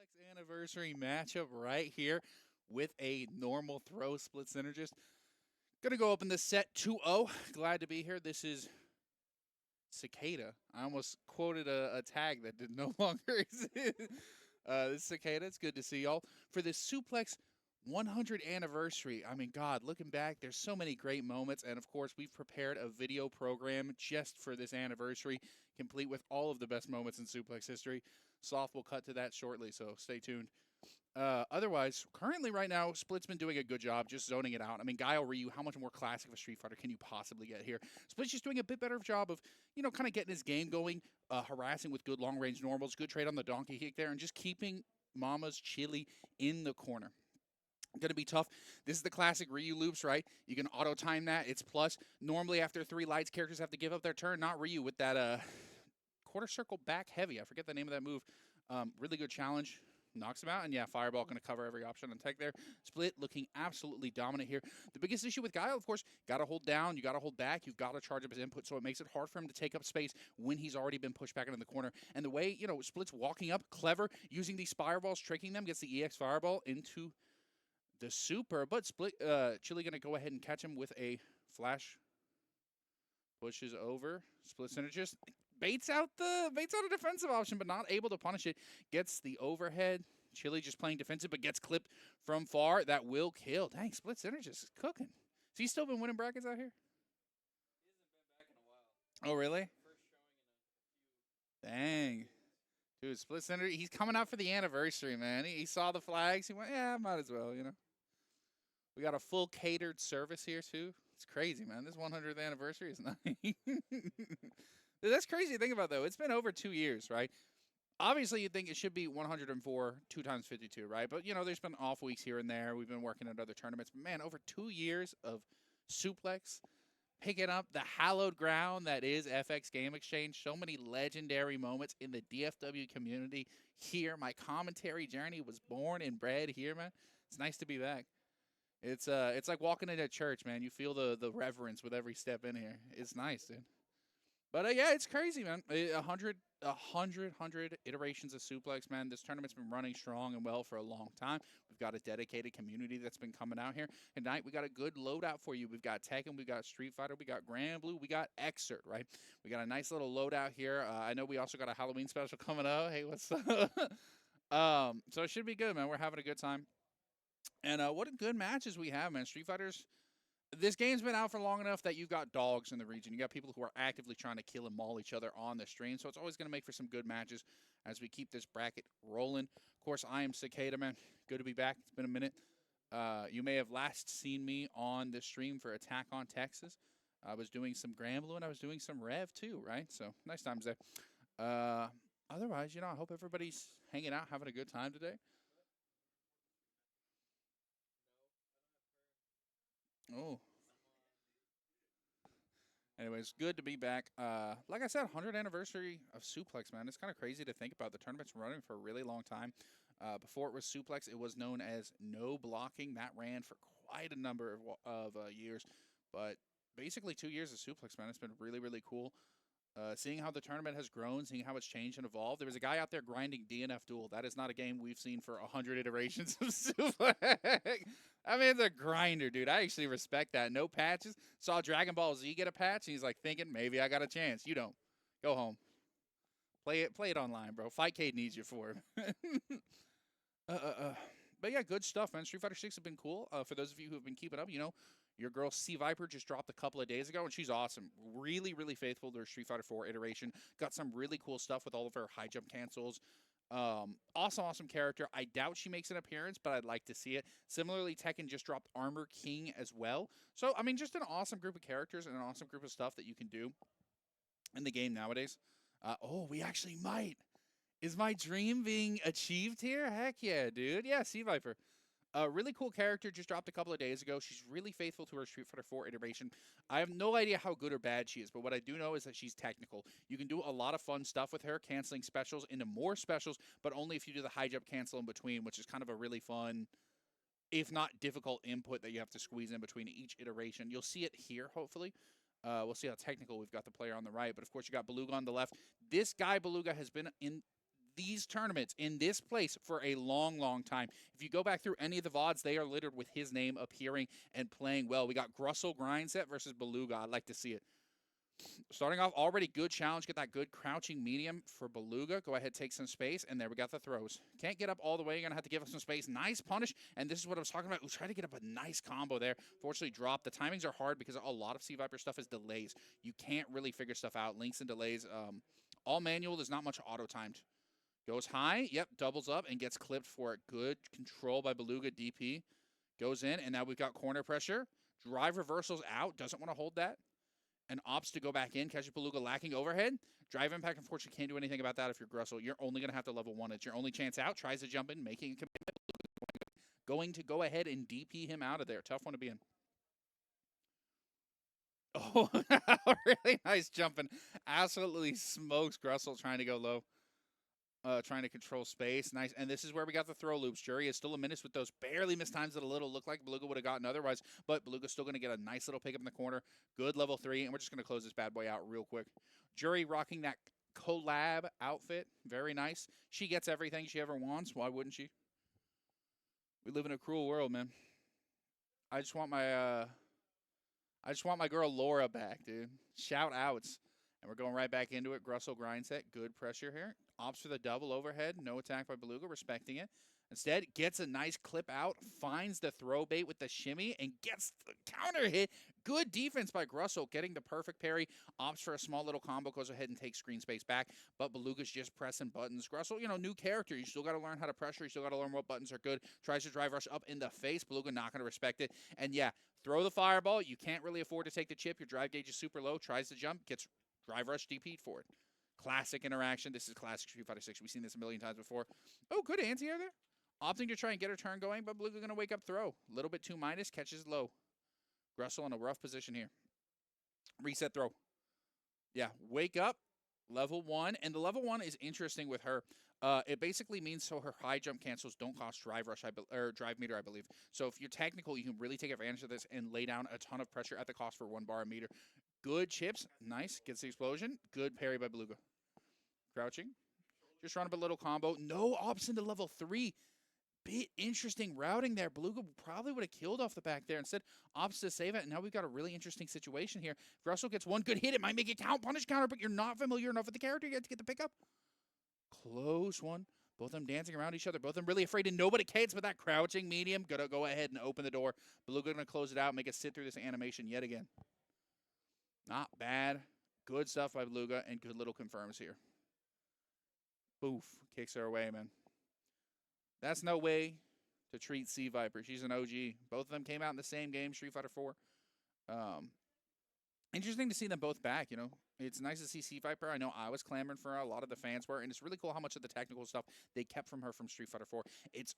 Suplex anniversary matchup right here with a normal throw split synergist. Gonna go up in the set 2-0. Glad to be here. This is Cicada. I almost quoted a tag that did no longer exist. This is Cicada. It's good to see y'all for this Suplex 100 anniversary. I mean, God, looking back, there's so many great moments. And of course, we've prepared a video program just for this anniversary, complete with all of the best moments in Suplex history. Soft will cut to that shortly, so stay tuned. Otherwise, currently right now, Split's been doing a good job just zoning it out. I mean, Guile Ryu, how much more classic of a Street Fighter can you possibly get here? Split's just doing a bit better job of, kind of getting his game going, harassing with good long-range normals, good trade on the donkey kick there, and just keeping Mama's Chili in the corner. Going to be tough. This is the classic Ryu loops, right? You can auto time that. It's plus. Normally, after 3 lights, characters have to give up their turn. Not Ryu with that quarter circle back heavy. I forget the name of that move. Really good challenge. Knocks him out, and yeah, Fireball going to cover every option on tech there. Split looking absolutely dominant here. The biggest issue with Guile, of course, got to hold down, you got to hold back, you've got to charge up his input, so it makes it hard for him to take up space when he's already been pushed back into the corner. And the way, Split's walking up, clever, using these fireballs, tricking them, gets the EX Fireball into the super, but Split, Chili going to go ahead and catch him with a flash. Pushes over, Split synergist. Baits out a defensive option, but not able to punish it. Gets the overhead. Chili just playing defensive, but gets clipped from far. That will kill. Dang, Split synergist is cooking. Has he still been winning brackets out here? He hasn't been back in a while. Oh, really? First showing in a few. Dang. Dude, Split Synergy, he's coming out for the anniversary, man. He saw the flags. He went, yeah, might as well, We got a full catered service here, too. It's crazy, man. This 100th anniversary is nice. That's crazy to think about, though. It's been over 2 years, right? Obviously, you'd think it should be 104, 2 times 52, right? But, there's been off weeks here and there. We've been working at other tournaments. But, man, over 2 years of Suplex, picking up the hallowed ground that is FX Game Exchange. So many legendary moments in the DFW community here. My commentary journey was born and bred here, man. It's nice to be back. It's like walking into church, man. You feel the reverence with every step in here. It's nice, dude. But yeah, it's crazy, man. 100 iterations of Suplex, man. This tournament's been running strong and well for a long time. We've got a dedicated community that's been coming out here. Tonight, we got a good loadout for you. We've got Tekken, we got Street Fighter, we got Grand Blue, we got Exert, right? We got a nice little loadout here. I know we also got a Halloween special coming up. Hey, what's up? So it should be good, man. We're having a good time. And what good matches we have, man. Street Fighters. This game's been out for long enough that you've got dogs in the region. You got people who are actively trying to kill and maul each other on the stream. So it's always going to make for some good matches as we keep this bracket rolling. Of course, I am Cicada, man. Good to be back. It's been a minute. You may have last seen me on the stream for Attack on Texas. I was doing some Grand Blue and I was doing some Rev too, right? So nice times there. Otherwise, I hope everybody's hanging out, having a good time today. Oh. Anyways, good to be back. Like I said, 100th anniversary of Suplex, man. It's kind of crazy to think about. The tournament's running for a really long time. Before it was Suplex, it was known as No Blocking. That ran for quite a number of years. But basically 2 years of Suplex, man. It's been really, really cool. Seeing how the tournament has grown, seeing how it's changed and evolved. There was a guy out there grinding DNF Duel. That is not a game we've seen for 100 iterations of Suplex. I mean, it's a grinder, dude. I actually respect that. No patches. Saw Dragon Ball Z get a patch, and he's like thinking, maybe I got a chance. You don't. Go home. Play it online, bro. Fightcade needs you for it. But yeah, good stuff, man. Street Fighter 6 have been cool. For those of you who have been keeping up, your girl C Viper just dropped a couple of days ago, and she's awesome. Really, really faithful to her Street Fighter 4 iteration. Got some really cool stuff with all of her high jump cancels. Awesome character. I doubt she makes an appearance, but I'd like to see it. Similarly, Tekken just dropped Armor King as well. So, I mean, just an awesome group of characters and an awesome group of stuff that you can do in the game nowadays. We actually might. Is my dream being achieved here? Heck yeah, dude. Yeah, C Viper. A really cool character, just dropped a couple of days ago. She's really faithful to her Street Fighter 4 iteration. I have no idea how good or bad she is, but what I do know is that she's technical. You can do a lot of fun stuff with her, canceling specials into more specials, but only if you do the high jump cancel in between, which is kind of a really fun, if not difficult, input that you have to squeeze in between each iteration. You'll see it here, hopefully. We'll see how technical we've got the player on the right, but of course you got Beluga on the left. This guy, Beluga, has been in these tournaments in this place for a long, long time. If you go back through any of the VODs, they are littered with his name appearing and playing well. We got Grussel Grindset versus Beluga. I'd like to see it. Starting off, already good challenge. Get that good crouching medium for Beluga. Go ahead, take some space, and there we got the throws. Can't get up all the way. You're going to have to give up some space. Nice punish, and this is what I was talking about. We try to get up a nice combo there. Fortunately, drop. The timings are hard because a lot of Sea Viper stuff is delays. You can't really figure stuff out. Links and delays. All manual. There's not much auto-timed. Goes high. Yep, doubles up and gets clipped for it. Good control by Beluga DP. Goes in, and now we've got corner pressure. Drive reversals out. Doesn't want to hold that. And opts to go back in. Catches Beluga lacking overhead. Drive impact, unfortunately, can't do anything about that if you're Grussel. You're only going to have to level 1. It's your only chance out. Tries to jump in, making a commitment. Going to go ahead and DP him out of there. Tough one to be in. Oh, really nice jumping. Absolutely smokes Grussel trying to go low. Trying to control space. Nice. And this is where we got the throw loops. Jury is still a menace with those barely missed times that a little look like Beluga would have gotten otherwise. But Beluga's still going to get a nice little pick up in the corner. Good level 3. And we're just going to close this bad boy out real quick. Jury rocking that collab outfit. Very nice. She gets everything she ever wants. Why wouldn't she? We live in a cruel world, man. I just want my girl Laura back, dude. Shout outs. And we're going right back into it. Grussel Grindset. Good pressure here. Opts for the double overhead. No attack by Beluga. Respecting it. Instead, gets a nice clip out. Finds the throw bait with the shimmy. And gets the counter hit. Good defense by Grussel. Getting the perfect parry. Opts for a small little combo. Goes ahead and takes screen space back. But Beluga's just pressing buttons. Grussel, new character. You still got to learn how to pressure. You still got to learn what buttons are good. Tries to drive rush up in the face. Beluga not going to respect it. And yeah, throw the fireball. You can't really afford to take the chip. Your drive gauge is super low. Tries to jump. Gets drive rush DP'd for it. Classic interaction. This is classic Street Fighter 6. We've seen this a million times before. Oh, good anti-air there. Opting to try and get her turn going, but Beluga going to wake up throw. A little bit too minus. Catches low. Grussel in a rough position here. Reset throw. Yeah, wake up. Level 1. And the level 1 is interesting with her. It basically means so her high jump cancels don't cost drive rush or drive meter, I believe. So if you're technical, you can really take advantage of this and lay down a ton of pressure at the cost for 1 bar a meter. Good chips. Nice. Gets the explosion. Good parry by Beluga. Crouching. Just run up a little combo. No ops into level 3. Bit interesting routing there. Beluga probably would have killed off the back there. Instead, opts to save it. And now we've got a really interesting situation here. If Russell gets one good hit, it might make it count. Punish counter, but you're not familiar enough with the character yet to get the pickup. Close one. Both of them dancing around each other. Both of them really afraid, and nobody cares, but that crouching medium. Gonna go ahead and open the door. Beluga gonna close it out, make it sit through this animation yet again. Not bad. Good stuff by Beluga, and good little confirms here. Boof. Kicks her away, man. That's no way to treat Sea Viper. She's an OG. Both of them came out in the same game, Street Fighter 4. Interesting to see them both back, It's nice to see Sea Viper. I know I was clamoring for her. A lot of the fans were, and it's really cool how much of the technical stuff they kept from her from Street Fighter 4. It's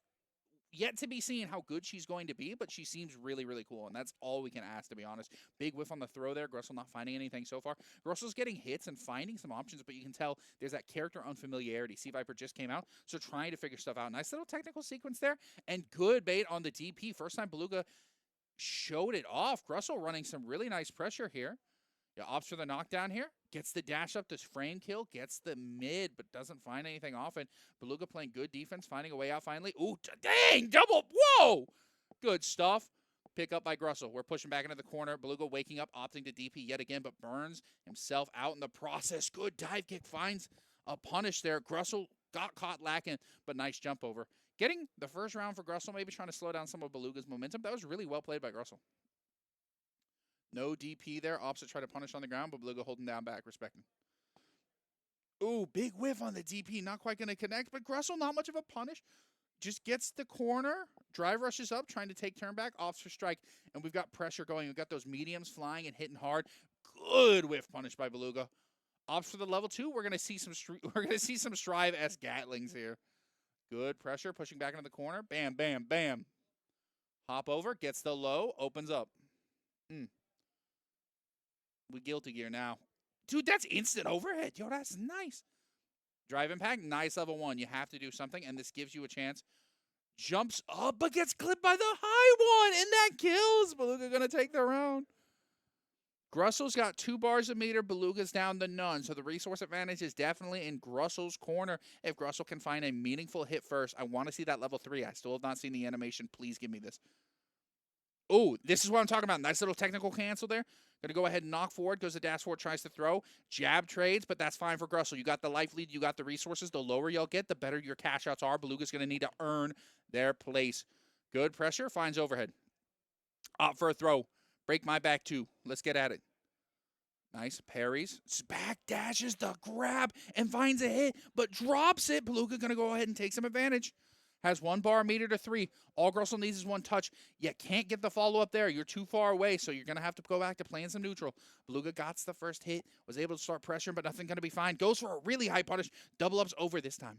yet to be seen how good she's going to be, but she seems really, really cool, and that's all we can ask, to be honest. Big whiff on the throw there. Grussel not finding anything so far. Grussel's getting hits and finding some options, but you can tell there's that character unfamiliarity. Sea Viper just came out, so trying to figure stuff out. Nice little technical sequence there, and good bait on the DP. First time Beluga showed it off. Grussel running some really nice pressure here. Yeah, opts for the knockdown here. Gets the dash up to frame kill. Gets the mid, but doesn't find anything off it. Beluga playing good defense, finding a way out finally. Ooh, dang! Double! Whoa! Good stuff. Pick up by Grussel. We're pushing back into the corner. Beluga waking up, opting to DP yet again, but burns himself out in the process. Good dive kick. Finds a punish there. Grussel got caught lacking, but nice jump over. Getting the first round for Grussel, maybe trying to slow down some of Beluga's momentum. That was really well played by Grussel. No DP there. Opps to try to punish on the ground, but Beluga holding down back, respecting. Ooh, big whiff on the DP. Not quite going to connect, but Grussel, not much of a punish. Just gets the corner. Drive rushes up, trying to take turn back. Opts for strike, and we've got pressure going. We've got those mediums flying and hitting hard. Good whiff punish by Beluga. Opts for the level 2. We're going to see some Strive-esque Gatlings here. Good pressure, pushing back into the corner. Bam, bam, bam. Hop over, gets the low, opens up. We guilty gear now. Dude, that's instant overhead. Yo, that's nice. Drive impact, nice level 1. You have to do something, and this gives you a chance. Jumps up, but gets clipped by the high one, and that kills. Beluga going to take the round. Grussel's got 2 bars of meter, Beluga's down to none. So the resource advantage is definitely in Grussel's corner. If Grussel can find a meaningful hit first, I want to see that level 3. I still have not seen the animation. Please give me this. Oh, this is what I'm talking about. Nice little technical cancel there. Going to go ahead and knock forward. Goes to dash forward, tries to throw. Jab trades, but that's fine for Grussel. You got the life lead. You got the resources. The lower you'll get, the better your cash outs are. Beluga's going to need to earn their place. Good pressure. Finds overhead. Opt for a throw. Break my back too. Let's get at it. Nice. Parries. Back dashes the grab and finds a hit, but drops it. Beluga going to go ahead and take some advantage. Has 1 bar meter to 3. All Grussel needs is 1 touch. You can't get the follow-up there. You're too far away, so you're going to have to go back to playing some neutral. Beluga got the first hit, was able to start pressuring, but nothing going to be fine. Goes for a really high punish. Double ups over this time.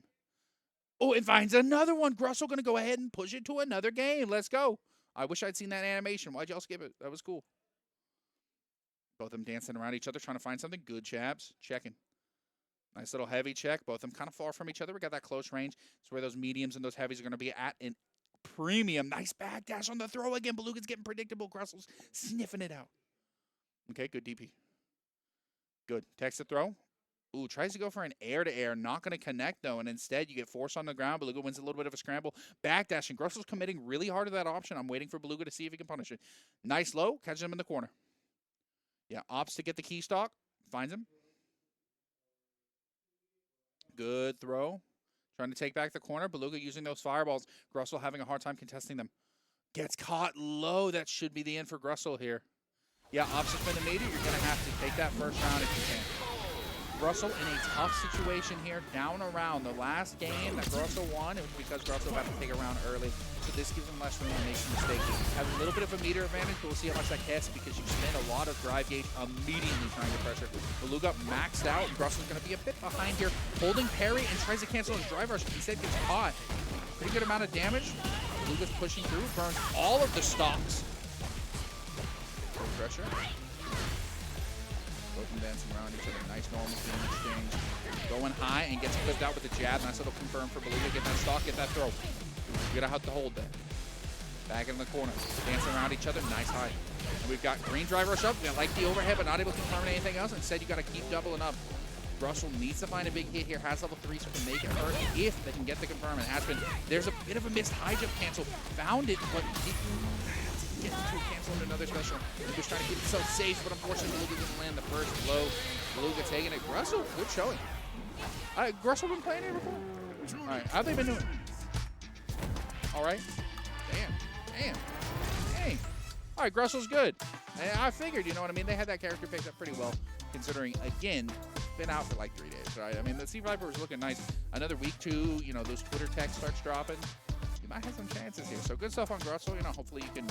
Oh, and finds another one. Grussel going to go ahead and push it to another game. Let's go. I wish I'd seen that animation. Why'd y'all skip it? That was cool. Both of them dancing around each other, trying to find something. Good jabs. Checking. Nice little heavy check. Both of them kind of far from each other. We got that close range. It's where those mediums and those heavies are going to be at in premium. Nice back dash on the throw again. Beluga's getting predictable. Grussel's sniffing it out. Okay, good DP. Good. Text the throw. Ooh, tries to go for an air-to-air. Not going to connect, though, and instead you get force on the ground. Beluga wins a little bit of a scramble. Backdash, and Grussel's committing really hard to that option. I'm waiting for Beluga to see if he can punish it. Nice low. Catches him in the corner. Yeah, opts to get the key stock. Finds him. Good throw. Trying to take back the corner. Beluga using those fireballs. Grussel having a hard time contesting them. Gets caught low. That should be the end for Grussel here. Yeah, opposite spin immediate. You're going to have to take that first round if you can. Grussel in a tough situation here, down around. The last game that Grussel won, it was because Grussel got to take a round early, so this gives him less room to make some mistakes. Has a little bit of a meter advantage, but we'll see how much that gets because you spend a lot of drive gauge immediately trying to pressure. Beluga maxed out, and Grussel's going to be a bit behind here, holding parry and tries to cancel his drive rush. Instead gets caught. Pretty good amount of damage. Beluga's pushing through, burns all of the stocks. Good pressure. Both them dancing around each other. Nice normal team exchange. Going high and gets clipped out with the jab. Nice little confirm for Beluga. Get that stock, get that throw. You gotta have to hold that. Back in the corner. Dancing around each other. Nice high. And we've got green drive rush up. Like the overhead, but not able to confirm anything else. Instead, you gotta keep doubling up. Grussel needs to find a big hit here. Has level 3, so can make it hurt if they can get the confirm. It has been. There's a bit of a missed high jump cancel. Found it, but get to cancel into another special. Beluga's trying to keep himself safe, but unfortunately Beluga didn't land the first blow. Beluga taking it. Grussel, good showing. Grussel been playing here before? Alright, how they been doing? Alright. Damn. Alright, Grussel's good. I figured, you know what I mean? They had that character picked up pretty well, considering, again, been out for like 3 days, right? I mean, the Sea Viper was looking nice. Another week, too, you know, those Twitter texts starts dropping. You might have some chances here. So good stuff on Grussel. You know, hopefully you can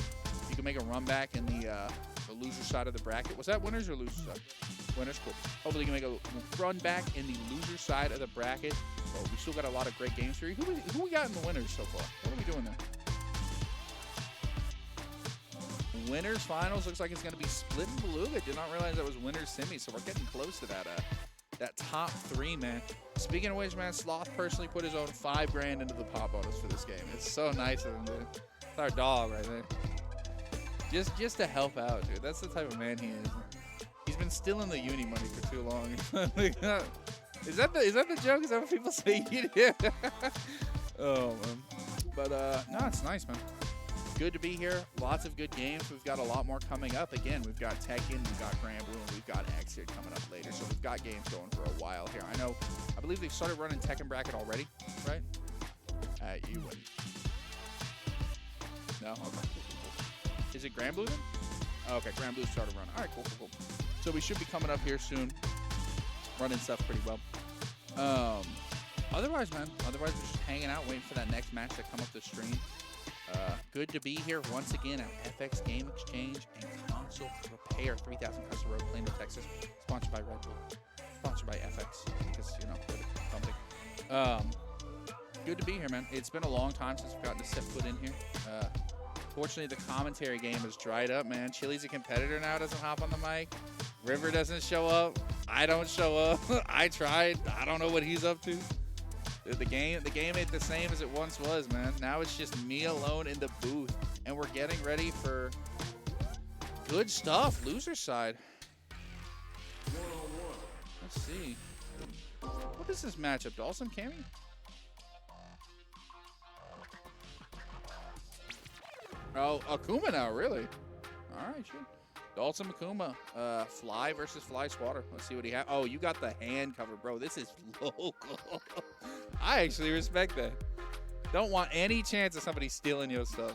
make a run back in the loser side of the bracket. Was that winners or losers side? Winners, cool. Hopefully you can make a run back in the loser side of the bracket. So we still got a lot of great games for you. Who we got in the winners so far? What are we doing there? Winners finals looks like it's going to be split in Beluga. Did not realize that was winners semi, so we're getting close to that top 3, man. Speaking of which, man, Sloth personally put his own $5 grand into the pop bonus for this game. It's so nice of him, dude. It's our dog right there. Just to help out, dude. That's the type of man he is. He's been stealing the uni money for too long. Is that the joke? Is that what people say? Yeah. Oh man. But no, it's nice, man. Good to be here. Lots of good games. We've got a lot more coming up. Again, we've got Tekken, we've got Grand Blue, and we've got Exit coming up later. So we've got games going for a while here. I believe they've started running Tekken bracket already, right? You win. No? Okay. Is it Grand Blue then? Oh, okay, Grand Blue started running. All right, cool. So we should be coming up here soon, running stuff pretty well. Otherwise, man, we're just hanging out, waiting for that next match to come up the stream. Good to be here once again at FX Game Exchange and Console Repair, 3000 Custom Road, Plano, Texas. Sponsored by Red Bull. Sponsored by FX, because, you know, something. Good to be here, man. It's been a long time since we've gotten to set foot in here. Fortunately, the commentary game has dried up, man. Chili's a competitor now, doesn't hop on the mic. River doesn't show up. I don't show up. I tried. I don't know what he's up to. The game ain't the same as it once was, man. Now it's just me alone in the booth, and we're getting ready for good stuff. Loser side. Let's see. What is this matchup? Dawson, Cammy? Oh, Akuma now, really? All right, sure. Dalton Akuma, Fly versus Fly Swatter. Let's see what he has. Oh, you got the hand cover, bro. This is local. I actually respect that. Don't want any chance of somebody stealing your stuff.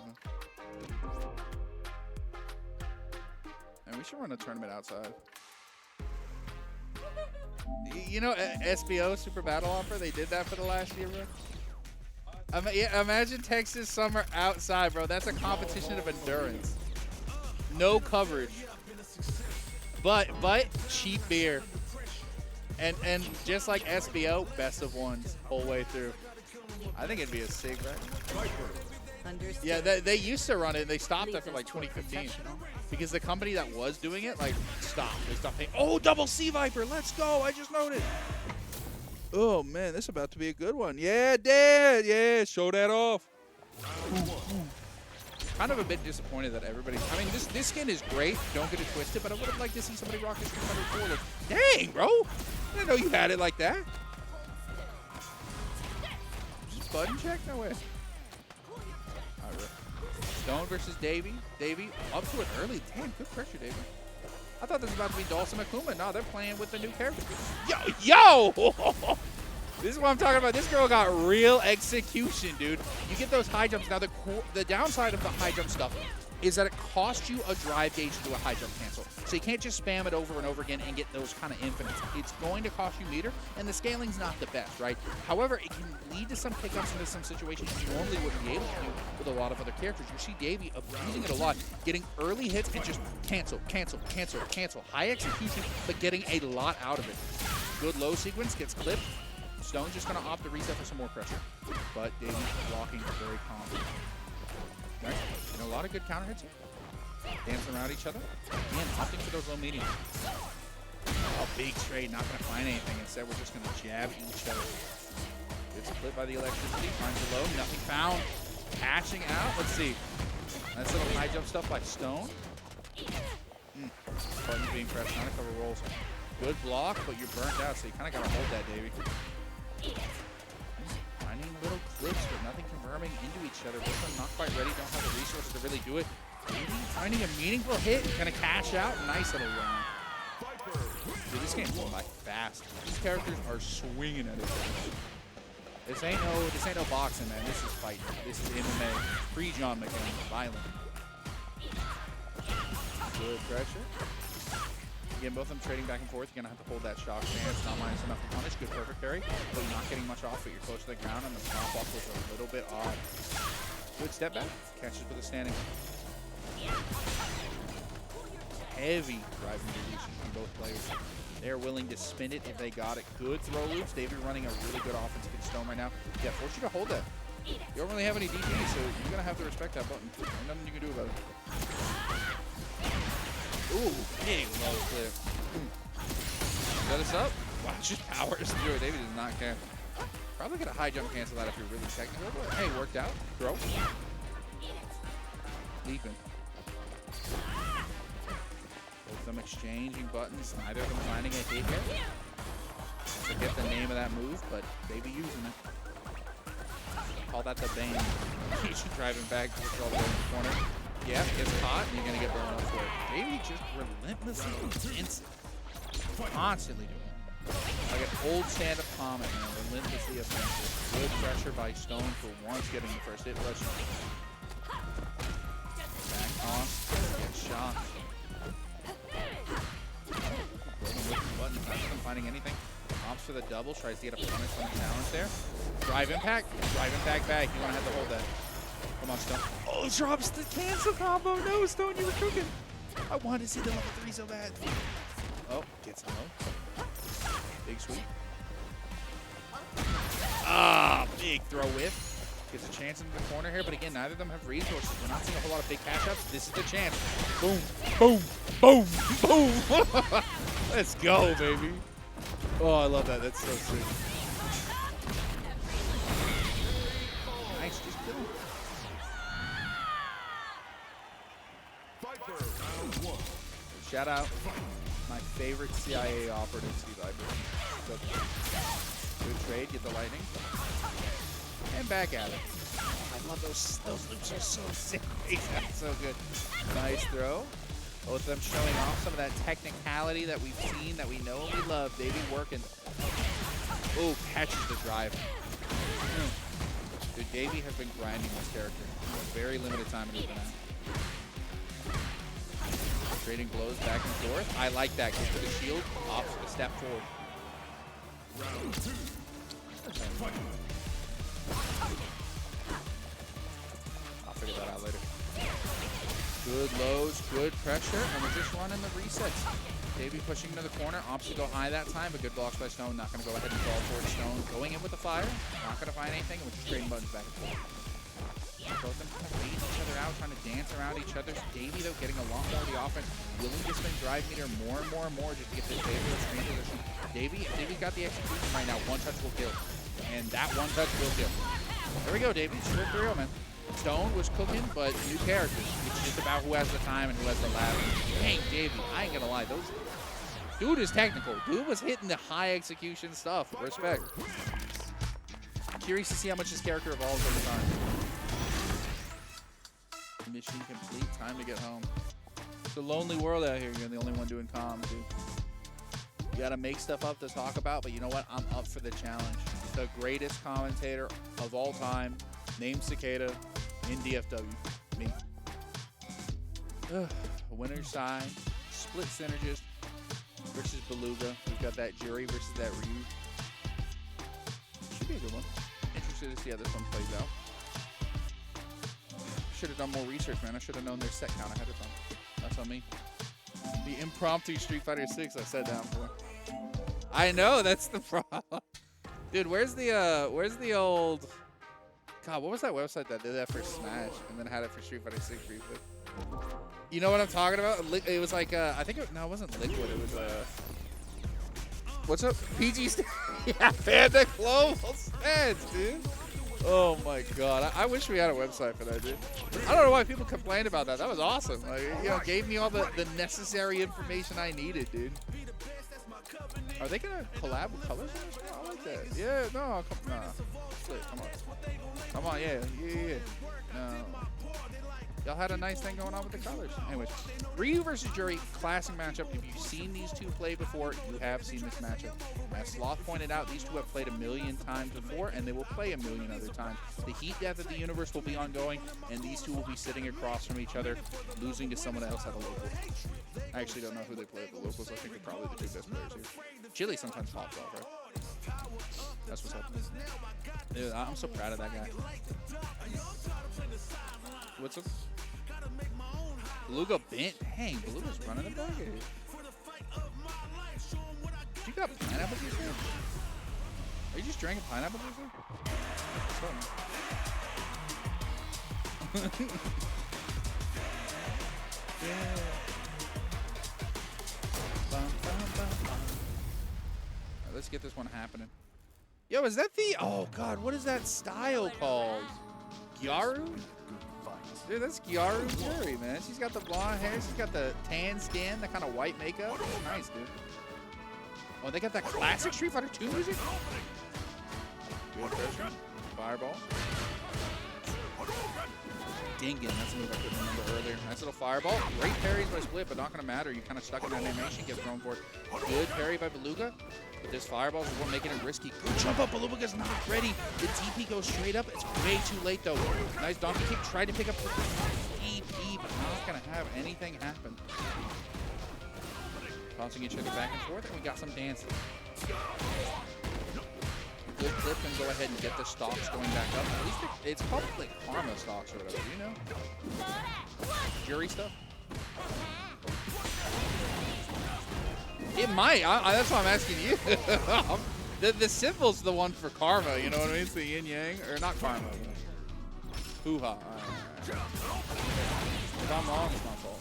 And we should run a tournament outside. You know, SBO, Super Battle Offer, they did that for the last year, bro. Yeah, imagine Texas Summer outside, bro. That's a competition of endurance. No coverage. But cheap beer. And just like SBO, best of ones whole way through. I think it'd be a sick, right? Yeah, they used to run it. They stopped after like 2015 because the company that was doing it like stopped. They stopped paying. Oh, double Sea Viper. Let's go. I just noted. Oh man, this is about to be a good one. Yeah, Dad. Yeah, show that off. Kind of a bit disappointed that everybody. I mean, this skin is great. Don't get it twisted, but I would have liked to see somebody rock this 304. Like, dang, bro. I didn't know you had it like that. Just button check? No way. All right, Stone versus Davey. Davey up to it early. Damn, good pressure, Davey. I thought this was about to be Dawson Akuma. No, they're playing with the new character. Yo! This is what I'm talking about. This girl got real execution, dude. You get those high jumps. Now, the downside of the high jump stuff is that it costs you a drive gauge to do a high jump cancel. So you can't just spam it over and over again and get those kind of infinites. It's going to cost you meter, and the scaling's not the best, right? However, it can lead to some pickups into some situations you normally wouldn't be able to do with a lot of other characters. You see Davey abusing it a lot, getting early hits and just cancel, cancel, cancel, cancel. High execution, but getting a lot out of it. Good low sequence, gets clipped. Stone's just going to opt to reset for some more pressure. But Davey's blocking very calm. Right? And a lot of good counter hits here. Dancing around each other. And opting for those low mediums. Oh, big trade, not going to find anything. Instead, we're just going to jab each other. Gets split by the electricity. Finds a low. Nothing found. Cashing out. Let's see. Nice little high jump stuff by Stone. Buttons being pressed. Trying to cover rolls. Good block, but you're burnt out, so you kind of got to hold that, Davey. Finding little clips, but nothing confirming into each other. Both of them not quite ready, don't have the resources to really do it. Davey finding a meaningful hit, gonna cash out. Nice little run. Dude, this game's going by fast. These characters are swinging at each other. This ain't no boxing, man. This is fighting. This is MMA. Pre-John McCain, violent. Good pressure. Again, both of them trading back and forth. You're going to have to hold that shock stance. Not minus enough to punish. Good perfect carry. But you're not getting much off, but you're close to the ground, and the pop off was a little bit odd. Good step back. Catches with a standing. Heavy driving distribution from both players. They're willing to spin it if they got it. Good throw loops. Davey running a really good offense against Stone right now. Yeah, force you to hold that. You don't really have any DP, so you're going to have to respect that button. There's nothing you can do about it. Ooh, big low clip. Set us up. Watch just powers through it. Davey does not care. Probably get a high jump cancel that if you're really technical, but hey, worked out. Throw. Leaping. Both of them exchanging buttons. Neither of them finding a hit yet. Forget the name of that move, but Davey using it. Call that the Bane. He's driving back to the corner. Yeah, gets caught, and you're going to get burned elsewhere. Davey just relentlessly intensive. Constantly doing it. Like an old stand-up comment, man. Relentlessly offensive. Good pressure by Stone for once getting the first hit rush. Back on. Get shot. Building with the button. Not finding anything. Opts for the double. Tries to get a punish on the challenge there. Drive impact. Drive impact back. You want to have to hold that. Come on, Stone. Oh, drops the cancel combo. No, Stone, you were cooking. I wanted to see the level 3 so bad. Oh, gets him low. Big sweep. Ah, big throw whiff. Gets a chance into the corner here, but again, neither of them have resources. We're not seeing a whole lot of big cash ups. This is the chance. Boom, boom, boom, boom. Let's go, baby. Oh, I love that. That's so sick. Nice, just killing. Shout out my favorite CIA operative, Steve Ivory. Good trade, get the lightning. And back at it. I love those loops are so sick. That's so good. Nice throw. Both of them showing off some of that technicality that we've seen, that we know and we love. Davey working. Oh, catches the drive. Dude, Davey has been grinding this character. Very limited time in open out. Trading blows back and forth. I like that. Gets to the shield, off a step forward. Round 2. I'll figure that out later. Good lows, good pressure, and we're just running the resets. Davey pushing into the corner, opts to go high that time, but good blocks by Stone. Not going to go ahead and fall for it. Stone going in with the fire, not going to find anything, and we're just trading buttons back and forth. Both of them kind of fading each other out, trying to dance around each other. Davey, though, getting a lot more of the offense, willing to spin drive meter more and more and more just to get this favorite screen position. Davey's got the execution right now. One touch will kill, and that one touch will kill. There we go, Davey. Straight 3-0, man. Stone was cooking, but new characters. It's just about who has the time and who has the lab. Dang, Davey, I ain't gonna lie. Dude is technical. Dude was hitting the high execution stuff. Respect. Curious to see how much this character evolves over time. Mission complete. Time to get home. It's a lonely world out here. You're the only one doing comms, dude. You gotta make stuff up to talk about, but you know what? I'm up for the challenge. The greatest commentator of all time, named Cicada, in DFW. Me. Winner's side. Split synergist versus Beluga. We've got that Jury versus that Ryu. Should be a good one. Interested to see how this one plays out. Should have done more research, man. I should have known their set count ahead of time. That's on me. The impromptu Street Fighter 6 I sat down for. I know, that's the problem. Dude, where's the old... God, what was that website that did that for Smash and then had it for Street Fighter 6 briefly? You know what I'm talking about? It was like, I think no, it wasn't Liquid. It was, what's up? PG yeah, Panda Global Stands, dude. Oh my God. I wish we had a website for that, dude. I don't know why people complained about that. That was awesome. Like, you know, gave me all the necessary information I needed, dude. Are they gonna collab with Colors? I like that. Yeah, no, nah. Split, come on. Come on, yeah. No. Y'all had a nice thing going on with the Colors. Anyways, Ryu versus Jury, classic matchup. If you've seen these two play before, you have seen this matchup. As Sloth pointed out, these two have played 1,000,000 times before, and they will play 1,000,000 other times. The heat death of the universe will be ongoing, and these two will be sitting across from each other, losing to someone else at a local. I actually don't know who they play at the locals. I think they're probably the two best players here. Chili sometimes pops off, right? That's what's happening. Dude, I'm so proud of that guy. What's up? Beluga bent. Dang, Beluga's running the back here. You got pineapple juice here? Are you just drinking pineapple juice here? Yeah. Alright, let's get this one happening. Yo, is that the... Oh, God, what is that style called? Gyaru? Dude, that's Gyaru Jury, man. She's got the blonde hair. She's got the tan skin, that kind of white makeup. Nice, dude. Oh, they got that classic Street Fighter 2 music? Good pressure. Fireball. Dingin, that's a move I couldn't remember earlier. Nice little fireball. Great parries by Split, but not going to matter. You're kind of stuck in that animation. Gets thrown for it. Good parry by Beluga. But this fireball is what making it risky. Good jump up. Beluga's not ready. The DP goes straight up. It's way too late, though. Nice donkey kick. Tried to pick up the DP, but not going to have anything happen. Tossing each other back and forth, and we got some dancing. Good clip and go ahead and get the stocks going back up. At least it's probably like Karma stocks or whatever, do you know? Jury stuff? It might. That's why I'm asking you. the symbol's the one for Karma, you know what I mean? It's the yin yang. Or not Karma. Hoo-ha. If I'm wrong, it's my fault.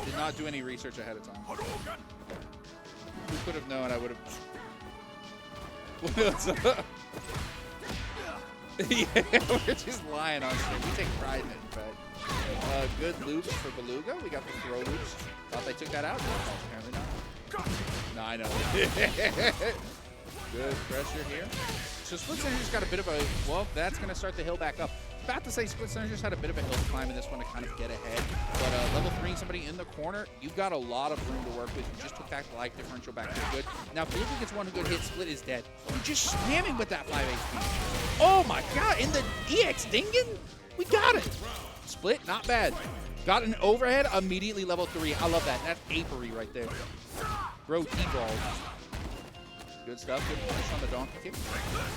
Did not do any research ahead of time. Who could have known I would have... What's up? Yeah, we're just lying on stream. We take pride in it, in fact. Good loops for Beluga. We got the throw loops. Thought they took that out. No, apparently not. No, I know. Good pressure here. So Split Synergy's got a bit of a, well, that's going to start the hill back up. About to say Split Synergy's had a bit of a hill climb in this one to kind of get ahead. But level 3, somebody in the corner, you've got a lot of room to work with. You just took that life differential back pretty good. Now, Beluga gets one good hit, Split is dead. You're just spamming with that 5 HP. Oh my god, in the EX Dingen? We got it. Split, not bad. Got an overhead, immediately level 3. I love that. That's apery right there. Bro, T-ball. Good stuff. Good punish on the donkey kick.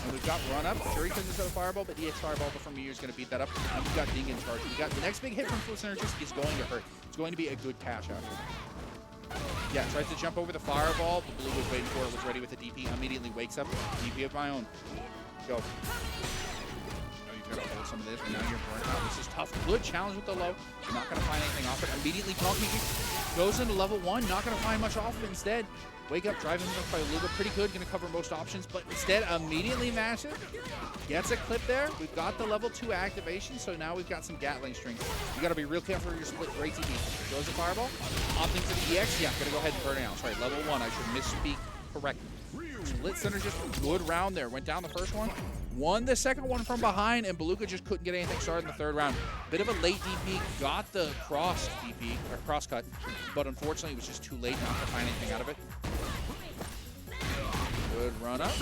And we've got run up. Shuri because it's a fireball, but EX fireball from Meteor is going to beat that up. And we've got Ding in charge. We got the next big hit from Split Synergist is going to hurt. It's going to be a good cash out here. Yeah, tries to jump over the fireball. The blue was waiting for it, was ready with the DP. Immediately wakes up. DP of my own. Go. Gotta hold some of this, but now you're burnt out. This is tough. Good challenge with the low. You're not gonna find anything off it. Immediately donkey kick goes into level 1. Not gonna find much off it instead. Wake up, driving up by Beluga. Pretty good, gonna cover most options, but instead immediately massive. Gets a clip there. We've got the level 2 activation, so now we've got some Gatling strings. You gotta be real careful with your split. Great TP. Goes the fireball. Opting for the EX. Yeah, gonna go ahead and burn it out. Sorry, level 1. I should misspeak correctly. Split Synergist, good round there. Went down the first one. Won the second one from behind, and Beluga just couldn't get anything started in the third round. Bit of a late DP, got the cross DP, or cross cut, but unfortunately it was just too late not to find anything out of it. Good run up.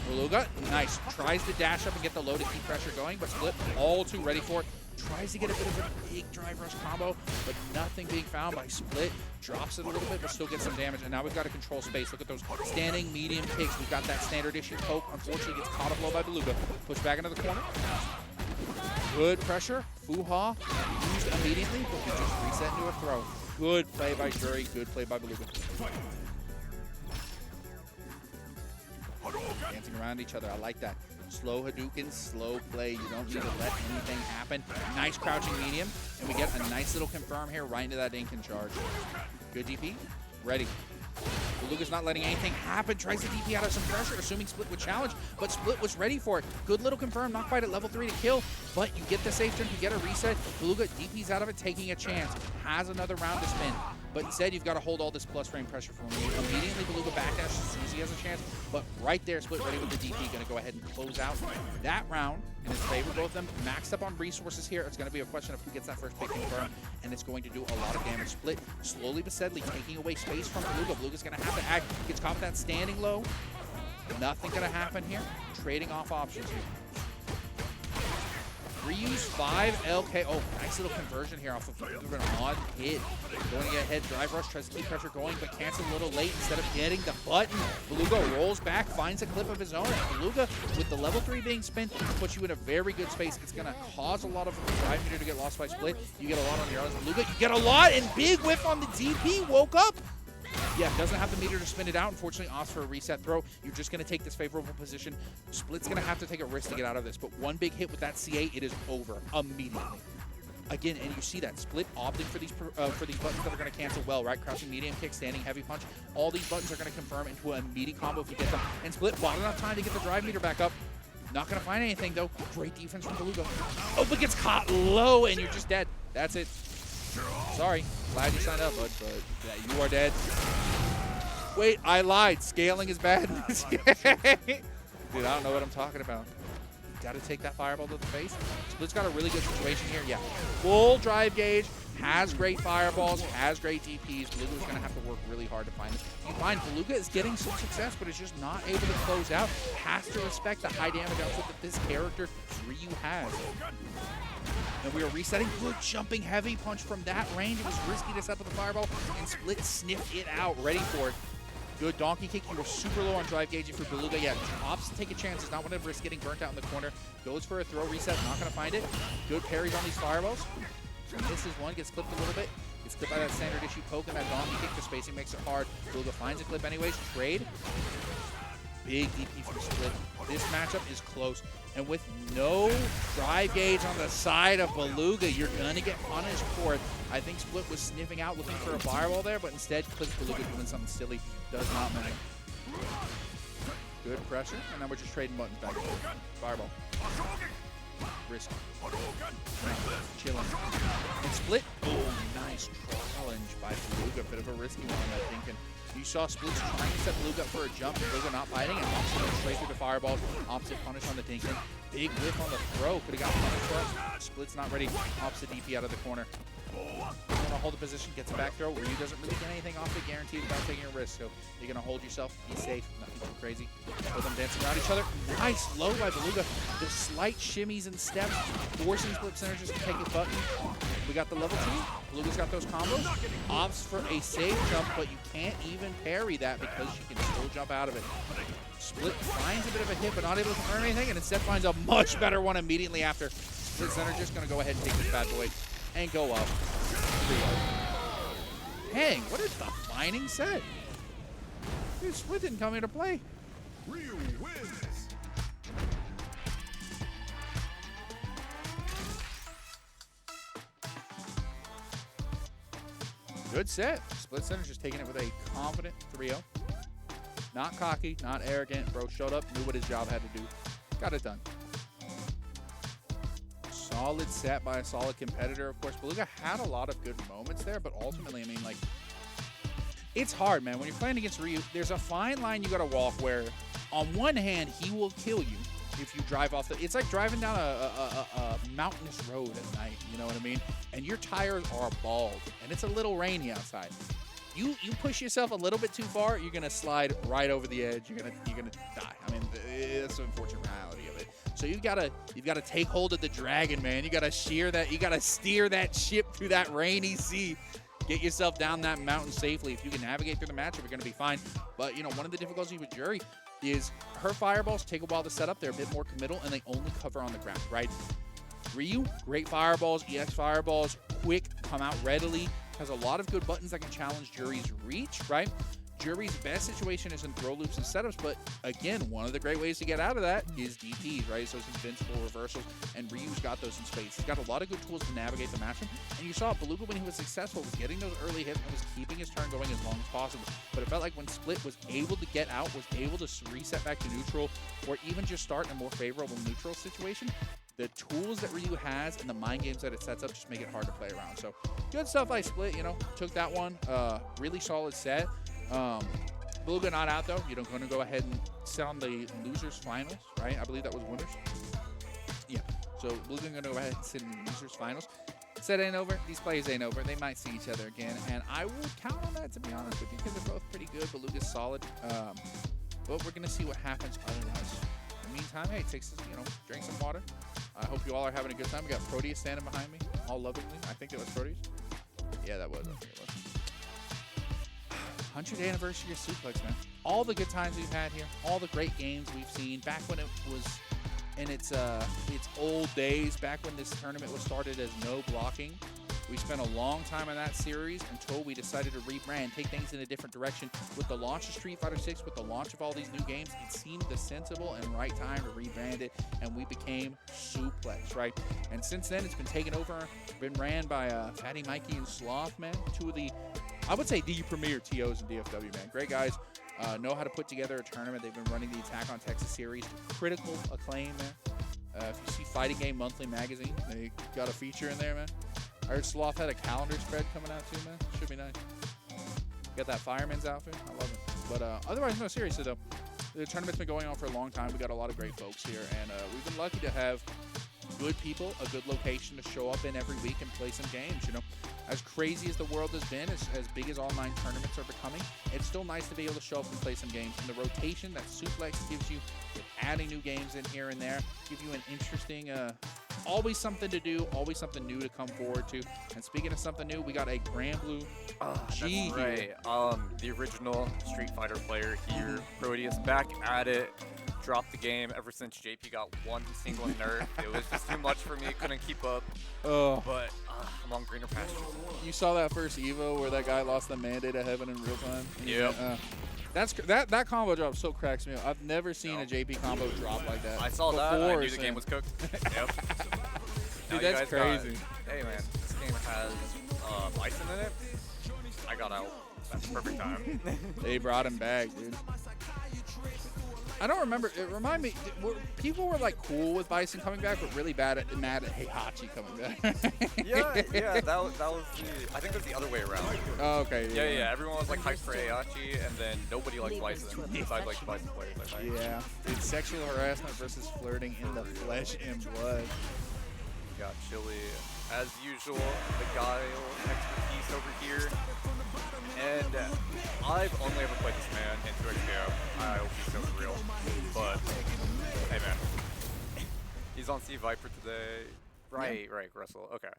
Beluga, nice. Tries to dash up and get the low to keep pressure going, but Split all too ready for it. Tries to get a bit of a big drive rush combo, but nothing being found by Split. Drops it a little bit, but still gets some damage. And now we've got to control space. Look at those standing medium kicks. We've got that standard issue poke. Unfortunately, gets caught up low by Beluga. Push back into the corner. Good pressure. Fuha used immediately, but we just reset into a throw. Good play by Jury. Good play by Beluga. Dancing around each other. I like that. Slow Hadouken, slow play. You don't need to let anything happen. Nice crouching medium. And we get a nice little confirm here right into that Incan charge. Good DP. Ready. Beluga's not letting anything happen. Tries to DP out of some pressure, assuming Split would challenge, but Split was ready for it. Good little confirm. Not quite at level 3 to kill, but you get the safe turn, you get a reset. Beluga DP's out of it, taking a chance. Has another round to spin. But instead, you've got to hold all this plus frame pressure for him. Immediately, Beluga backdash as soon as he has a chance. But right there, Split ready with the DP. Going to go ahead and close out that round in his favor. Both of them maxed up on resources here. It's going to be a question of who gets that first pick confirm. And it's going to do a lot of damage. Split slowly but steadily taking away space from Beluga. Beluga's going to have to act. Gets caught with that standing low. Nothing going to happen here. Trading off options here. Reuse 5 LK. Oh, nice little conversion here off of an odd hit. Going to get ahead, drive rush, tries to keep pressure going, but cancels a little late instead of getting the button. Beluga rolls back, finds a clip of his own. And Beluga, with the level 3 being spent, puts you in a very good space. It's going to cause a lot of drive meter to get lost by Split. You get a lot on your own. Beluga, you get a lot, and big whiff on the DP. Woke up. Yeah, doesn't have the meter to spin it out. Unfortunately, opts for a reset throw. You're just going to take this favorable position. Split's going to have to take a risk to get out of this. But one big hit with that C8, it is over immediately. Again, and you see that Split opting for these buttons that are going to cancel well, right? Crouching medium kick, standing heavy punch. All these buttons are going to confirm into an immediate combo if you get them. And Split bought enough time to get the drive meter back up. Not going to find anything, though. Great defense from Beluga. Oh, but gets caught low, and you're just dead. That's it. Sorry. Glad you signed up, bud, but yeah, you are dead. Wait, I lied. Scaling is bad in this game. Dude, I don't know what I'm talking about. Got to take that fireball to the face. Split's got a really good situation here. Yeah, full drive gauge, has great fireballs, has great DPs. Beluga's going to have to work really hard to find this. You find Beluga is getting some success, but is just not able to close out. Has to respect the high damage output that this character, Ryu, has. And we are resetting. Good jumping heavy punch from that range. It was risky to set up the fireball, and Split sniffed it out, ready for it. Good donkey kick. You were super low on drive gauge for Beluga. Yeah, opts to take a chance. Does not want to risk getting burnt out in the corner. Goes for a throw reset. Not going to find it. Good parries on these fireballs. Misses one. Gets clipped a little bit. Gets clipped by that standard issue poke and that donkey kick. The spacing makes it hard. Beluga finds a clip anyways. Trade. Big DP from Split. This matchup is close. And with no drive gauge on the side of Beluga, you're going to get punished for it. I think Split was sniffing out, looking for a fireball there, but instead clicks Beluga doing something silly. Does not matter. Good pressure, and now we're just trading buttons back and forth. Fireball. risky. Chilling. And Split. Oh, nice challenge by Beluga. Bit of a risky one, I think. And you saw Split's trying to set Beluga up for a jump. Beluga not fighting, and Opposite goes straight through the fireballs. Opposite punish on the Dinkin. Big whiff on the throw. Could have got punished for it. Split's not ready. Opposite DP out of the corner. Gonna hold the position, gets a back throw. Ryu doesn't really get anything off it, guaranteed without taking a risk. So you're gonna hold yourself, be safe, nothing too crazy. Both them dancing around each other. Nice low by Beluga. The slight shimmies and steps, forcing Split Synergist to take a button. We got the level 2. Beluga's got those combos. Opts for a safe jump, but you can't even parry that because you can still jump out of it. Split finds a bit of a hit, but not able to earn anything, and instead finds a much better one immediately after. Split Synergist gonna go ahead and take this bad boy and go up. 3-0. Dang, what a defining set. Dude, Split didn't come here to play. Ryu wins. Good set. Split Center just taking it with a confident 3-0. Not cocky, not arrogant. Bro showed up, knew what his job had to do. Got it done. Solid set by a solid competitor. Of course, Beluga had a lot of good moments there, but ultimately, I mean, like, it's hard, man. When you're playing against Ryu, there's a fine line you got to walk where, on one hand, he will kill you if you drive off the... It's like driving down a mountainous road at night, you know what I mean? And your tires are bald, and it's a little rainy outside. You push yourself a little bit too far, you're going to slide right over the edge. You're gonna die. I mean, that's the unfortunate reality of it. So you've got to take hold of the dragon, man. You got to steer that ship through that rainy sea. Get yourself down that mountain safely. If you can navigate through the matchup, you're going to be fine. But, you know, one of the difficulties with Jury is her fireballs take a while to set up. They're a bit more committal, and they only cover on the ground, right? Ryu, great fireballs, EX fireballs, quick, come out readily. Has a lot of good buttons that can challenge Jury's reach, right? Jury's best situation is in throw loops and setups, but again, one of the great ways to get out of that is DPs, right? So it's invincible reversals, and Ryu's got those in spades. He's got a lot of good tools to navigate the matchup, and you saw Beluga when he was successful was getting those early hits and was keeping his turn going as long as possible. But it felt like when Split was able to get out, was able to reset back to neutral, or even just start in a more favorable neutral situation, the tools that Ryu has and the mind games that it sets up just make it hard to play around. So good stuff by Split, you know, took that one. Really solid set. Beluga not out though. You're going to go ahead and sit on the losers finals, right? I believe that was winners. Yeah. So Beluga going to go ahead and sit in the losers finals. Set ain't over. These players ain't over. They might see each other again, and I would count on that, to be honest with you, because they're both pretty good. Beluga's solid. But we're going to see what happens otherwise. In the meantime, hey, take some, you know, drink some water. I hope you all are having a good time. We got Proteus standing behind me, all lovingly. I think it was Proteus. Yeah, that was. I think it was. 100th anniversary of Suplex, man. All the good times we've had here, all the great games we've seen. Back when it was in its old days, back when this tournament was started as no blocking. We spent a long time on that series until we decided to rebrand, take things in a different direction. With the launch of Street Fighter 6, with the launch of all these new games, it seemed the sensible and right time to rebrand it, and we became Suplex, right? And since then, it's been taken over, been ran by Fatty Mikey and Sloth, man. Two of the, I would say, the premier TOs in DFW, man. Great guys, know how to put together a tournament. They've been running the Attack on Texas series to critical acclaim, man. If you see Fighting Game Monthly magazine, they got a feature in there, man. I heard Sloth had a calendar spread coming out too, man. Should be nice. Got that fireman's outfit. I love it. But otherwise, no, seriously though, the tournament's been going on for a long time. We got a lot of great folks here, and we've been lucky to have good people, a good location to show up in every week and play some games, you know. As crazy as the world has been, as big as online tournaments are becoming, it's still nice to be able to show up and play some games. And the rotation that Suplex gives you, with adding new games in here and there, give you an interesting, always something to do, always something new to come forward to. And speaking of something new, we got a Grand Blue G That's right. here. The original Street Fighter player here, Proteus, back at it. Dropped the game ever since JP got one single nerf. It was just too much for me. Couldn't keep up. Oh. But I'm on greener pastures. You saw that first Evo where that guy lost the Mandate of Heaven in real time? Yep. That combo drop so cracks me up. I've never seen a JP combo drop like that. I saw that. I knew the game was cooked. Yep. Dude, that's crazy. Hey man, this game has bison in it. I got out. That's perfect time. They brought him back, dude. I don't remember. It remind me. People were like cool with Bison coming back, but really mad at Heihachi coming back. Yeah. That was the. I think it was the other way around. Oh, okay. Yeah. Everyone was like hyped for Heihachi, and then nobody liked Bison besides like Bison players. I think. Yeah. It's sexual harassment versus flirting in the flesh and blood. Got Chili as usual. The Guile expertise over here. And I've only ever played this man in 2XKO. I hope he's so real. But, hey man. He's on Sea Viper today. Right, Russell. Okay.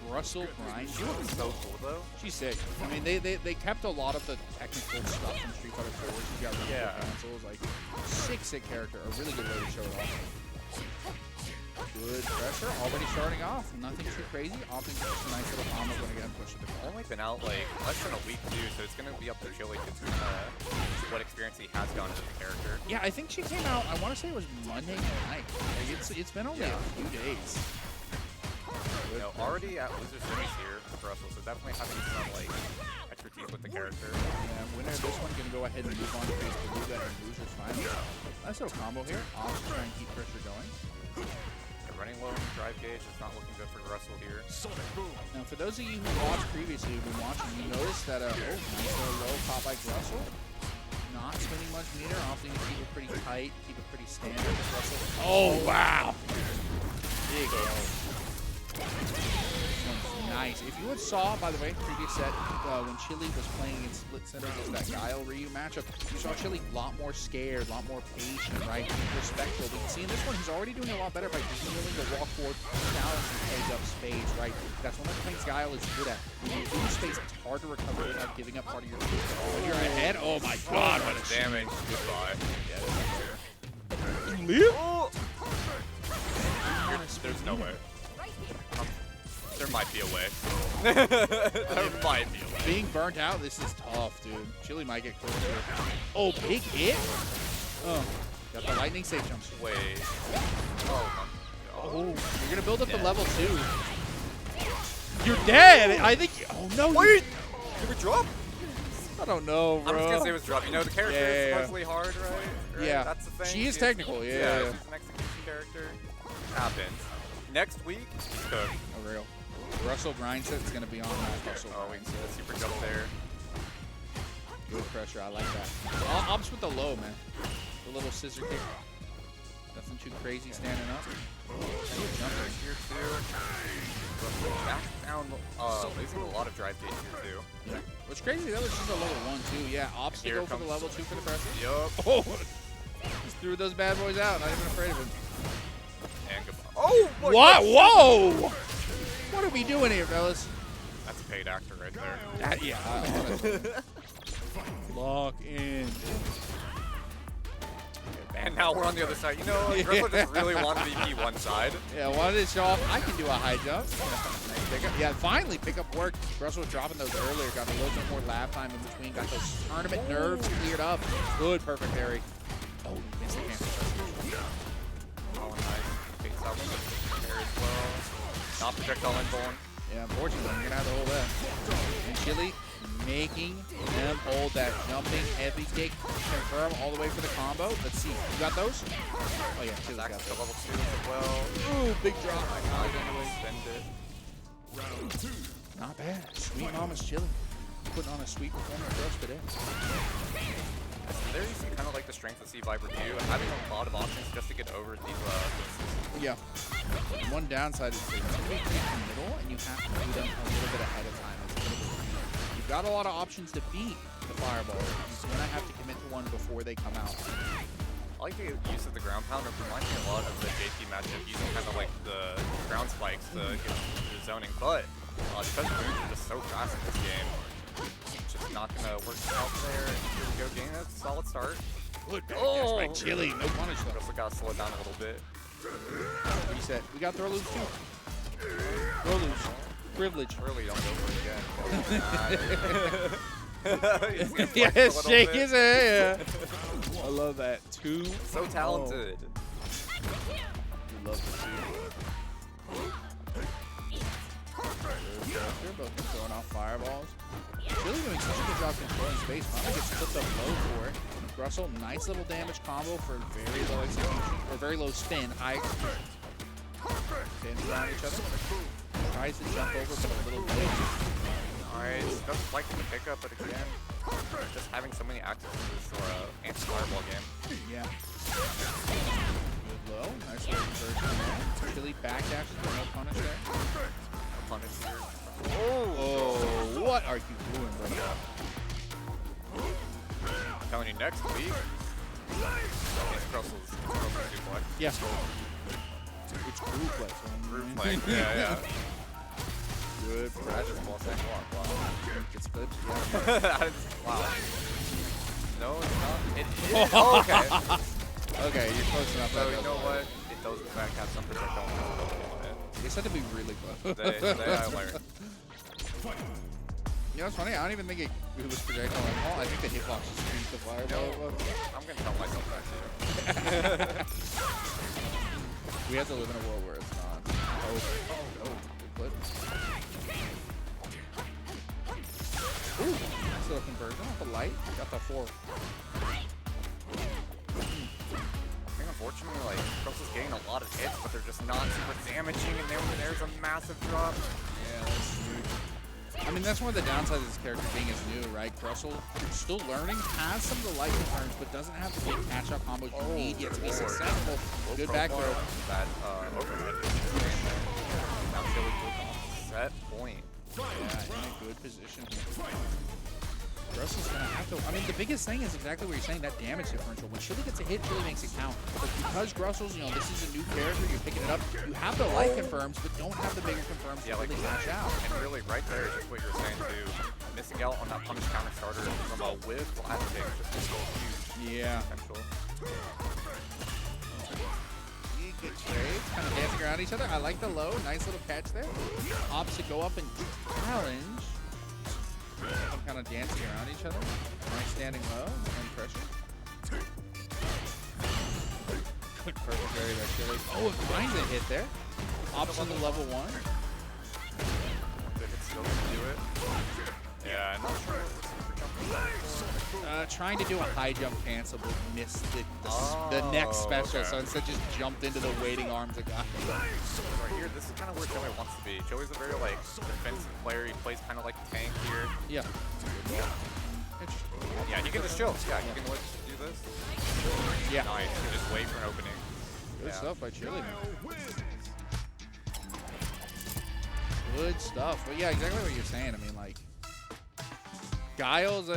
Russell Grind. She looks so cool though. She's sick. I mean, they kept a lot of the technical stuff from Street Fighter 4. She's got really good cancels. Like, sick character. A really good way to show it off. Good pressure, already starting off. Nothing too crazy. Opting for just a nice little combo when again push it to goal. Only been out like less than a week too, so it's gonna be up to Chili to what experience he has gotten with the character. Yeah, I think she came out. I want to say it was Monday night. Like it's been only a few days. You know, already at loser series here for Russell, so definitely having some like expertise with the character. Yeah, winner of this one gonna go ahead and move on to face Beluga and losers finals. Nice little combo here. I'll try and keep pressure going. Running low on drive gauge is not looking good for Russell here. Now, for those of you who watched previously, who've been watching, you notice that nice little low pop by Russell. Not spending much meter, opting to keep it pretty tight, keep it pretty standard with Russell. Oh, wow! Big nice. If you had saw, by the way, previous set, when Chili was playing in Split Center against that Guile Ryu matchup, you saw Chili a lot more scared, a lot more patient, right? Respectful. But you see in this one, he's already doing a lot better by just willing to walk forward, challenge and take up space, right? That's one of the things Guile is good at. When you lose space, it's hard to recover without giving up part of your space. When you're ahead, oh my god, what a damage. Goodbye. Yeah, that's you live? Oh. There's no way. There might be a way. There might be a way. Being burnt out, this is tough, dude. Chili might get close here. Oh, big hit? Oh, got the lightning safe jumps. Wait. Oh, you're going to build up the level 2. You're dead. I think. Oh, no. Wait. Did we drop? I don't know, bro. I'm just going to say it was drop. You know, the character is supposedly hard, right? Yeah. That's the thing. She is technical, yeah. She's an execution character. Happens. Next week, she's cooked. Oh, real. Russell grind set is going to be on that Russell. Oh, we can see the super jump there. Good pressure. I like that. Ops with the low, man. The little scissor kick. Nothing too crazy standing up. Good jumping here, too. Back down, losing a lot of drive gauge here, too. Yeah. What's crazy, though, is she's a level 1, too. Yeah, Ops to go for the level 2 for the pressure. Yup. Oh! Just threw those bad boys out. Not even afraid of him. And goodbye. Oh! What? Whoa! What are we doing here, fellas? That's a paid actor right there. Yeah, honestly. Lock in. And now we're on the other side. You know, Russell just really wanted to be one side. Yeah, wanted to show off. I can do a high jump. Nice pickup. Yeah, finally pickup work. Russell was dropping those earlier. Got a little bit more lap time in between. Got those tournament nerves cleared up. Good, perfect parry. Oh, missed the cancel. Oh, nice. Picks up there as well. Not projectile inborn. Yeah, unfortunately, you're gonna have to hold that. And Chili making them hold that jumping heavy kick. Confirm all the way for the combo. Let's see. You got those? Oh yeah, Chili's got those. Level 2 as well. Ooh, big drop. My God, anyway, spend it. Round 2. Not bad. Sweet Mama's Chili. Putting on a sweet performance for us today. There you see kind of like the strength of Sea Viper too, having a lot of options just to get over these Yeah. One downside is that it's going to be in the middle, and you have to do them a little bit ahead of time. You've got a lot of options to beat the fireball. You're going to have to commit to one before they come out. I like the use of the ground pounder. It reminds me a lot of the JP matchup, using kind of like the ground spikes to get the zoning. But because the moves are just so fast in this game, it's just not going to work out there. Here we go, game. That's a solid start. Good dash by Chili. No punish though. Also got to slow it down a little bit. Reset. We got throw loops too. Throw loops. Privilege. Really don't go for it again. Yeah, shake his head. Yeah. I love that. Two. So talented. We love to see it. They're both throwing off fireballs. Chili doing such a good job controlling space. Finally gets flipped up low for it. Russell, nice little damage combo for very low execution, or very low spin, high execution. Spins around each other. Tries to jump over, but a little late. Nice. Doesn't like the pickup, but again, just having so many access to this anti-fireball game. Yeah. Good low. Nice little conversion there. Chili back dashes, but no punish there. Punish here. Oh, what are you doing, bro? I'm telling you, next week, it's Russell's duplex. Yes. It's group play. Group play. Yeah. Good. Imagine ball saying wow. Gets flipped. Yeah. Wow. No, it's not. It is. Oh, okay. Okay, you're close enough. So you know what? It does in fact have some projectile on it. They said to be really close. They I learned. You know what's funny? I don't even think it was projectile at all. I think the hitbox just screams the fireball. I'm gonna tell myself that too. We have to live in a world where it's not. Oh, no. Good flip. Ooh, nice little conversion off the light. Got the 4. I think unfortunately, like, Russell's getting a lot of hits, but they're just not super damaging, and then there's a massive drop. Yeah, that's huge. I mean, that's one of the downsides of this character being as new, right? Russell, still learning, has some of the light concerns, but doesn't have the big catch-up combos you need yet to be successful. Good back throw. That overhead. Now Chili goes on set point. Yeah, in a good position here. Russell's gonna have to. I mean, the biggest thing is exactly what you're saying, that damage differential. When Chili gets a hit, Chili makes it count. But because Russell's, this is a new character, you're picking it up, you have the light confirms, but don't have the bigger confirms to really catch out. And really, right there, just what you're saying too, missing out on that punish counter starter from a whiff flat kick just so huge. Yeah. Potential. Good trades, kind of dancing around each other. I like the low, nice little catch there. Opts to go up and challenge. I'm kind of dancing around each other. Nice standing low and pressure. Good perfect very there, Chili. Oh, it finds a hit there. Opts on the level 1. If it's still gonna do it. Yeah, I'm not sure. Trying to do a high jump cancel, but missed the next special, okay. so instead just jumped into the waiting arms of guys. Right here, this is kind of where Joey wants to be. Joey's a very defensive player. He plays kind of like a tank here. Yeah. Yeah, he can just chill. Yeah, he can just do this. Yeah. Nice. He can just wait for an opening. Good stuff by Chili. Good stuff. But yeah, exactly what you're saying. I mean, like, Giles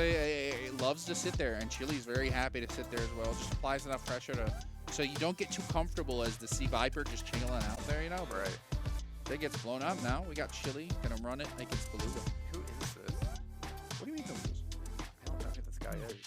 loves to sit there, and Chili's very happy to sit there as well. Just applies enough pressure so you don't get too comfortable as the Sea Viper just chilling out there, But right. It gets blown up now. We got Chili gonna run it against Beluga. Who is this? What do you mean who is? I don't know who this guy is.